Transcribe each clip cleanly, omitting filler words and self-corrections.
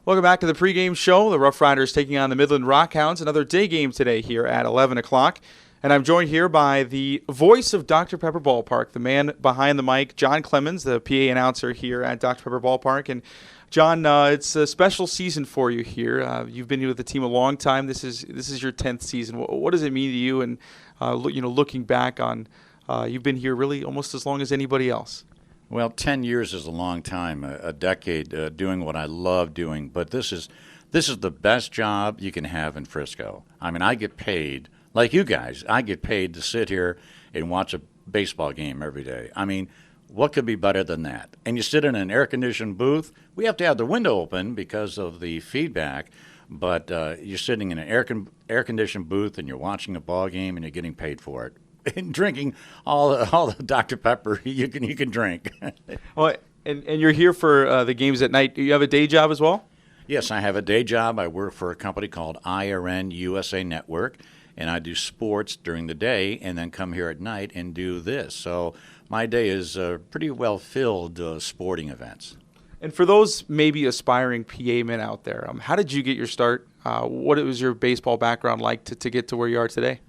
Welcome back to the pregame show. The Rough Riders taking on the Midland Rockhounds. Another day game today here at 11 o'clock. And I'm joined here by the voice of Dr. Pepper Ballpark, the man behind the mic, John Clemens, the PA announcer here at Dr. Pepper Ballpark. And John, it's a special season for you here. You've been here with the team a long time. This is your 10th season. What does it mean to you? And looking back on, you've been here really almost as long as anybody else. Well, 10 years is a long time, a decade doing what I love doing. But this is the best job you can have in Frisco. I mean, I get paid, like you guys, I get paid to sit here and watch a baseball game every day. I mean, what could be better than that? And you sit in an air-conditioned booth. We have to have the window open because of the feedback. But you're sitting in an air-conditioned booth and you're watching a ball game and you're getting paid for it. And drinking all the Dr. Pepper you can drink. Well, and you're here for the games at night. Do you have a day job as well? Yes, I have a day job. I work for a company called IRN USA Network, and I do sports during the day and then come here at night and do this. So my day is pretty well filled sporting events. And for those maybe aspiring PA men out there, how did you get your start? What was your baseball background like to get to where you are today?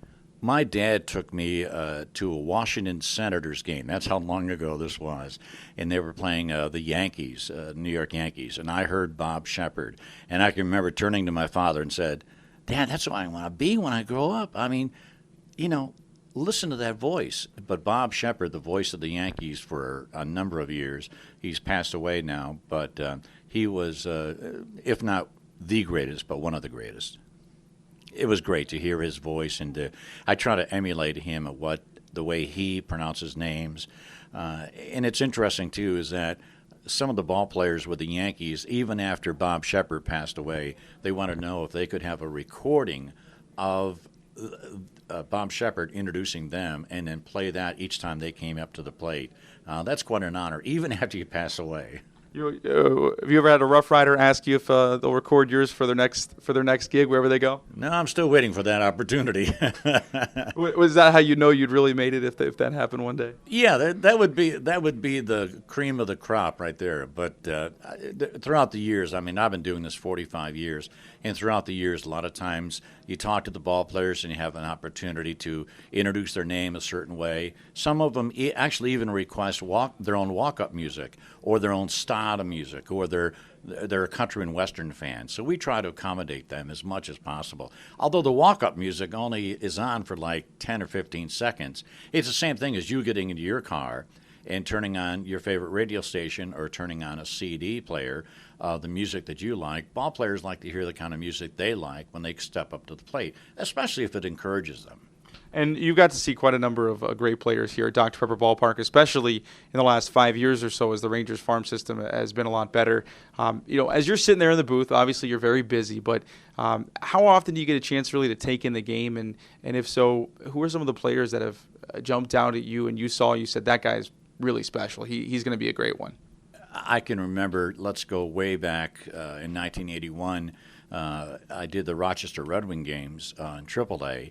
My dad took me to a Washington Senators game. That's how long ago this was. And they were playing the Yankees, New York Yankees. And I heard Bob Shepard. And I can remember turning to my father and said, Dad, that's what I want to be when I grow up. I mean, listen to that voice. But Bob Shepard, the voice of the Yankees for a number of years, he's passed away now. But he was, if not the greatest, but one of the greatest. It was great to hear his voice, and I try to emulate him at the way he pronounces names. And it's interesting too is that some of the ball players with the Yankees, even after Bob Shepard passed away, they want to know if they could have a recording of Bob Shepard introducing them, and then play that each time they came up to the plate. That's quite an honor, even after you pass away. Have you ever had a Rough Rider ask you if they'll record yours for their next gig wherever they go? No, I'm still waiting for that opportunity. Was that how you know you'd really made it if that happened one day? Yeah, that would be the cream of the crop right there. But throughout the years, I mean, I've been doing this 45 years, and throughout the years, a lot of times you talk to the ball players and you have an opportunity to introduce their name a certain way. Some of them actually even request their own walk-up music or their own style of music, or they're a country and western fan. So we try to accommodate them as much as possible. Although the walk-up music only is on for like 10 or 15 seconds, it's the same thing as you getting into your car and turning on your favorite radio station or turning on a CD player, the music that you like. Ball players like to hear the kind of music they like when they step up to the plate, especially if it encourages them. And you got to see quite a number of great players here at Dr. Pepper Ballpark, especially in the last 5 years or so as the Rangers farm system has been a lot better. As you're sitting there in the booth, obviously you're very busy, but how often do you get a chance really to take in the game? And if so, who are some of the players that have jumped out at you and you said, that guy's really special. He's going to be a great one? I can remember, let's go way back in 1981, I did the Rochester Red Wing games in AAA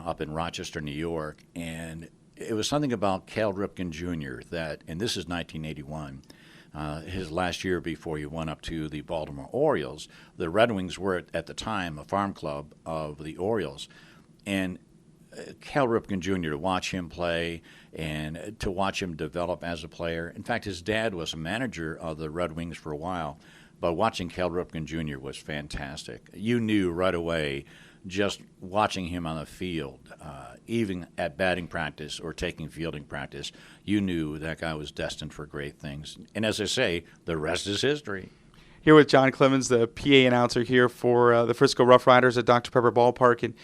up in Rochester, New York, and it was something about Cal Ripken Jr. and this is 1981, his last year before he went up to the Baltimore Orioles. The Red Wings were at the time a farm club of the Orioles, and Cal Ripken Jr., to watch him play and to watch him develop as a player. In fact, his dad was a manager of the Red Wings for a while, but watching Cal Ripken Jr. was fantastic. You knew right away, just watching him on the field, even at batting practice or taking fielding practice, you knew that guy was destined for great things. And as I say, the rest is history. Here with John Clemens, the PA announcer here for the Frisco RoughRiders at Dr. Pepper Ballpark. And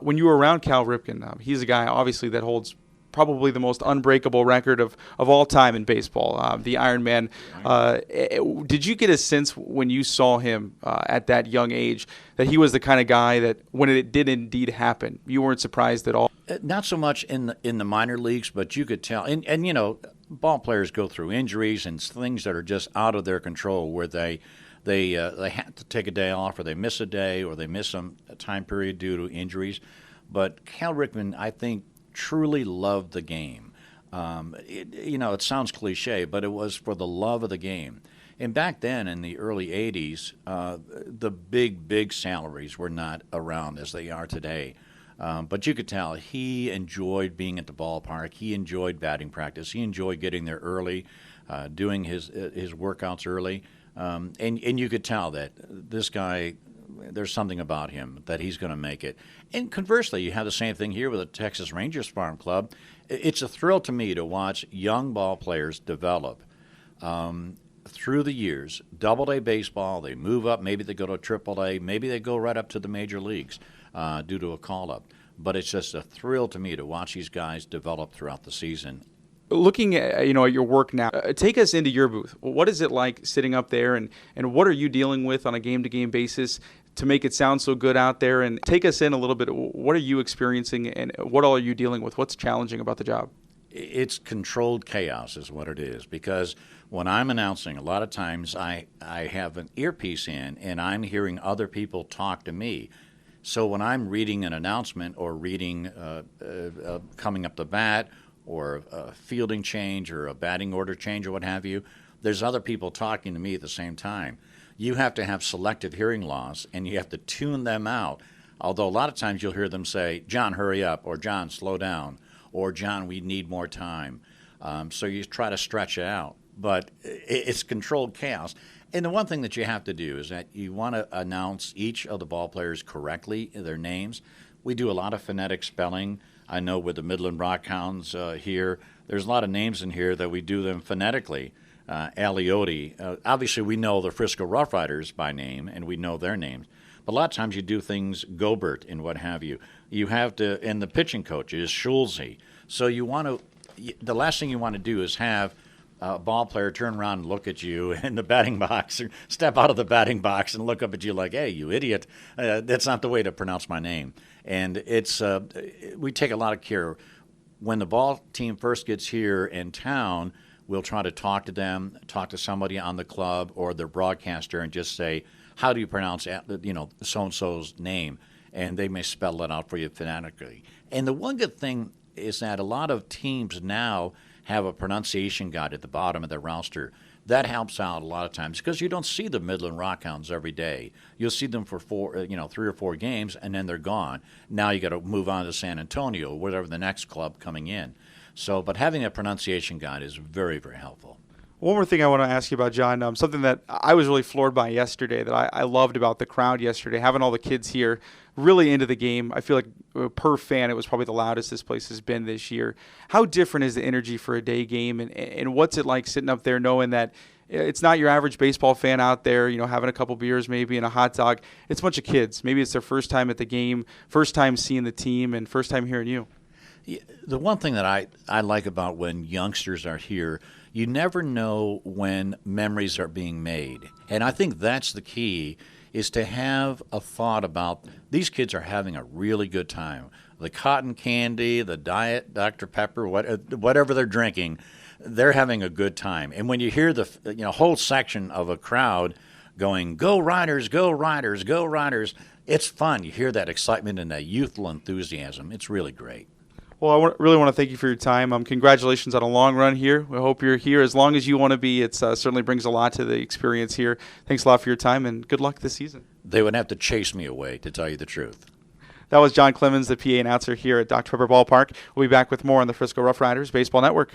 when you were around Cal Ripken, he's a guy, obviously, that holds probably the most unbreakable record of all time in baseball, the Iron Man. Did you get a sense when you saw him at that young age that he was the kind of guy that when it did indeed happen, you weren't surprised at all? Not so much in the minor leagues, but you could tell. And ball players go through injuries and things that are just out of their control, where they have to take a day off, or they miss a day, or they miss some time period due to injuries. But Cal Ripken, I think, truly loved the game. It sounds cliche, but it was for the love of the game. And back then, in the early 80s, the big salaries were not around as they are today. But you could tell he enjoyed being at the ballpark. He enjoyed batting practice. He enjoyed getting there early, doing his workouts early. And you could tell that this guy, there's something about him that he's going to make it. And conversely, you have the same thing here with the Texas Rangers Farm Club. It's a thrill to me to watch young ball players develop through the years. Double-A baseball, they move up. Maybe they go to Triple-A. Maybe they go right up to the major leagues due to a call-up. But it's just a thrill to me to watch these guys develop throughout the season. Looking at your work now, take us into your booth. What is it like sitting up there, and what are you dealing with on a game-to-game basis to make it sound so good out there? And take us in a little bit. What are you experiencing, and what all are you dealing with? What's challenging about the job? It's controlled chaos is what it is, because when I'm announcing, a lot of times I have an earpiece in, and I'm hearing other people talk to me. So when I'm reading an announcement or reading coming up the bat, or a fielding change or a batting order change or what have you, there's other people talking to me at the same time. You have to have selective hearing loss, and you have to tune them out. Although a lot of times you'll hear them say, "John, hurry up," or "John, slow down," or "John, we need more time." So you try to stretch it out. But it's controlled chaos. And the one thing that you have to do is that you want to announce each of the ball players correctly, their names. We do a lot of phonetic spelling. I know with the Midland Rockhounds here, there's a lot of names in here that we do them phonetically. Aliotti. Obviously, we know the Frisco RoughRiders by name, and we know their names. But a lot of times you do things Gobert and what have you. You have to, and the pitching coach is Schulze. So you want to, the last thing you want to do is have a ball player turn around and look at you in the batting box, or step out of the batting box and look up at you like, "Hey, you idiot, that's not the way to pronounce my name." And it's we take a lot of care. When the ball team first gets here in town, we'll try to talk to them, talk to somebody on the club or their broadcaster, and just say, "How do you pronounce so-and-so's name?" And they may spell it out for you phonetically. And the one good thing is that a lot of teams now have a pronunciation guide at the bottom of their roster. That helps out a lot of times because you don't see the Midland Rockhounds every day. You'll see them for 3 or 4 games, and then they're gone. Now you got to move on to San Antonio, whatever the next club coming in. So, but having a pronunciation guide is very, very helpful. One more thing I want to ask you about, John, something that I was really floored by yesterday that I loved about the crowd yesterday, having all the kids here really into the game. I feel like per fan it was probably the loudest this place has been this year. How different is the energy for a day game, and what's it like sitting up there knowing that it's not your average baseball fan out there, having a couple beers maybe and a hot dog. It's a bunch of kids. Maybe it's their first time at the game, first time seeing the team, and first time hearing you. The one thing that I like about when youngsters are here, you never know when memories are being made. And I think that's the key, is to have a thought about these kids are having a really good time. The cotton candy, the diet, Dr. Pepper, whatever they're drinking, they're having a good time. And when you hear the whole section of a crowd going, "Go Riders, go Riders, go Riders," it's fun. You hear that excitement and that youthful enthusiasm. It's really great. Well, I really want to thank you for your time. Congratulations on a long run here. We hope you're here as long as you want to be. It certainly brings a lot to the experience here. Thanks a lot for your time, and good luck this season. They would have to chase me away, to tell you the truth. That was John Clemens, the PA announcer here at Dr. Pepper Ballpark. We'll be back with more on the Frisco RoughRiders Baseball Network.